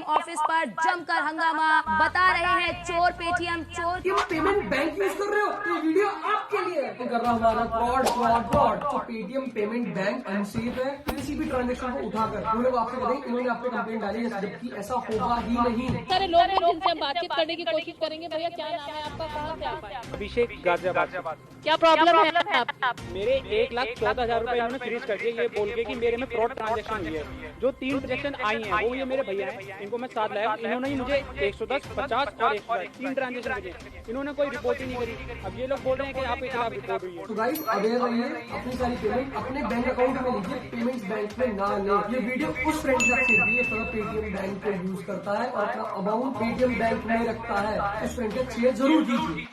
Office पर जमकर हंगामा, बता रहे हैं चोर पेटीएम चोर। तुम पेमेंट बैंक यूज कर रहे हो तो वीडियो आपके लिए तो कर रहा हूँ हमारा फ्रॉड फ्रॉड फ्रॉड। तो पेटीएम पेमेंट बैंक अनसेफ है, किसी भी ट्रांजेक्शन को उठाकर वो लोग आपसे कहेंगे इन्होंने आप पे कंप्लेंट डाली है, जबकि ऐसा होगा ही नहीं। सारे लोग हैं जिनसे हम बातचीत करने की कोशिश करेंगे। भैया क्या नाम है आपका, कहाँ से आप आए? अभिषेक गाजियाबाद। क्या प्रॉब्लम है आप? मेरे 1,14,000 रुपए इन्होंने फ्रीज कर दिए ये बोल के कि मेरे में फ्रॉड ट्रांजैक्शन हुई है। जो 3 ट्रांजैक्शन आई हैं वो ये मेरे भैया हैं, इनको मैं साथ लाया। इन्होंने ही मुझे 110, 50 और 110 3 ट्रांजैक्शन भेजे, इन्होंने कोई रिपोर्ट ही नहीं करी। अब ये लोग बोल रहे हैं कि आपके खिलाफ रिपोर्ट हुई है। तो गाइस अवेयर रहिए, अपनी सारी पेमेंट अपने बैंक अकाउंट में लीजिए, पेमेंट्स बैंक में ना लें। ये वीडियो उस फ्रेंड के साथ शेयर कीजिए जो पेटीएम बैंक को यूज करता है और अपना अमाउंट पेटीएम बैंक में रखता है। उस फ्रेंड के साथ शेयर जरूर कीजिए।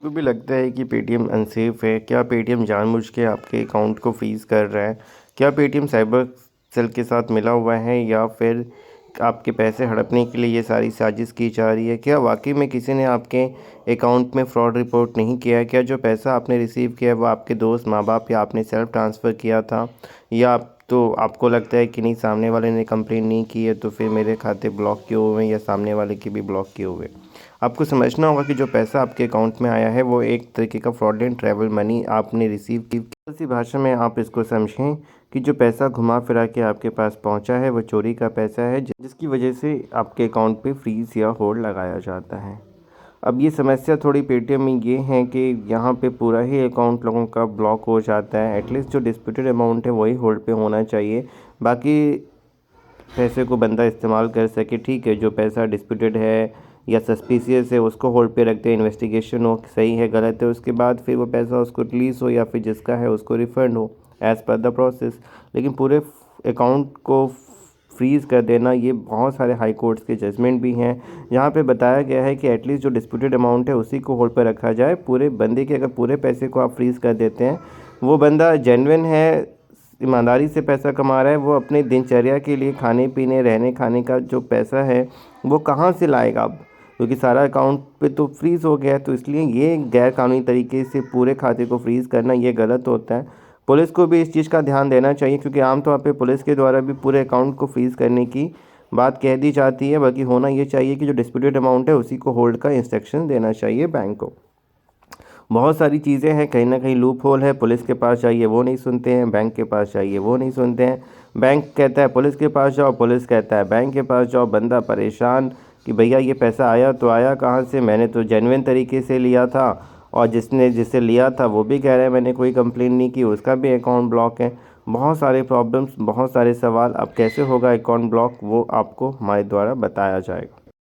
तो भी लगता है कि पेटीएम अनसेफ है। क्या पेटीएम जानबूझ के आपके अकाउंट को फ्रीज़ कर रहा है? क्या पेटीएम साइबर सेल के साथ मिला हुआ है या फिर आपके पैसे हड़पने के लिए ये सारी साजिश की जा रही है? क्या वाकई में किसी ने आपके अकाउंट में फ़्रॉड रिपोर्ट नहीं किया है? क्या जो पैसा आपने रिसीव किया है वो आपके दोस्त, माँ बाप या आपने सेल्फ ट्रांसफ़र किया था? या तो आपको लगता है कि नहीं, सामने वाले ने कंप्लेन नहीं की है तो फिर मेरे खाते ब्लॉक किए हुए हैं या सामने वाले के भी ब्लॉक किए हुए? आपको समझना होगा कि जो पैसा आपके अकाउंट में आया है वो एक तरीके का फ्रॉडलेंट ट्रैवल मनी आपने रिसीव की। इसी भाषा में आप इसको समझें कि जो पैसा घुमा फिरा के आपके पास पहुंचा है वो चोरी का पैसा है, जिसकी वजह से आपके अकाउंट पे फ्रीज या होल्ड लगाया जाता है। अब ये समस्या थोड़ी पेटीएम में ये है कि यहाँ पे पूरा ही अकाउंट लोगों का ब्लॉक हो जाता है। एटलीस्ट जो डिस्प्यूटेड अमाउंट है वही होल्ड पे होना चाहिए, बाकी पैसे को बंदा इस्तेमाल कर सके। ठीक है, जो पैसा डिस्प्यूटेड है या सस्पिशियस है उसको होल्ड पे रखते हैं, इन्वेस्टिगेशन हो सही है गलत है, उसके बाद फिर वो पैसा उसको रिलीज़ हो या फिर जिसका है उसको रिफ़ंड हो एज़ पर द प्रोसेस। लेकिन पूरे अकाउंट को फ्रीज़ कर देना, ये बहुत सारे हाई कोर्ट्स के जजमेंट भी हैं जहाँ पे बताया गया है कि एटलीस्ट जो डिस्प्यूटेड अमाउंट है उसी को होल्ड पर रखा जाए। पूरे बंदे के अगर पूरे पैसे को आप फ्रीज़ कर देते हैं, वो बंदा जेन्युइन है, ईमानदारी से पैसा कमा रहा है, वो अपने दिनचर्या के लिए खाने पीने रहने खाने का जो पैसा है वो कहाँ से लाएगा अब, क्योंकि सारा अकाउंट पे तो फ्रीज़ हो गया है। तो इसलिए ये गैर कानूनी तरीके से पूरे खाते को फ्रीज़ करना ये गलत होता है। पुलिस को भी इस चीज़ का ध्यान देना चाहिए, क्योंकि आमतौर पे पुलिस के द्वारा भी पूरे अकाउंट को फ्रीज़ करने की बात कह दी जाती है, बल्कि होना ये चाहिए कि जो डिस्प्यूटेड अमाउंट है उसी को होल्ड का इंस्ट्रक्शन देना चाहिए बैंक को। बहुत सारी चीज़ें हैं, कहीं ना कहीं लूप होल है। पुलिस के पास चाहिए वो नहीं सुनते हैं, बैंक के पास चाहिए वो नहीं सुनते हैं। बैंक कहता है पुलिस के पास जाओ, पुलिस कहता है बैंक के पास जाओ। बंदा परेशान कि भैया ये पैसा आया तो आया कहाँ से, मैंने तो जेन्युइन तरीके से लिया था, और जिससे लिया था वो भी कह रहा है मैंने कोई कंप्लेन नहीं की, उसका भी अकाउंट ब्लॉक है। बहुत सारे प्रॉब्लम्स, बहुत सारे सवाल। अब कैसे होगा अकाउंट ब्लॉक, वो आपको हमारे द्वारा बताया जाएगा।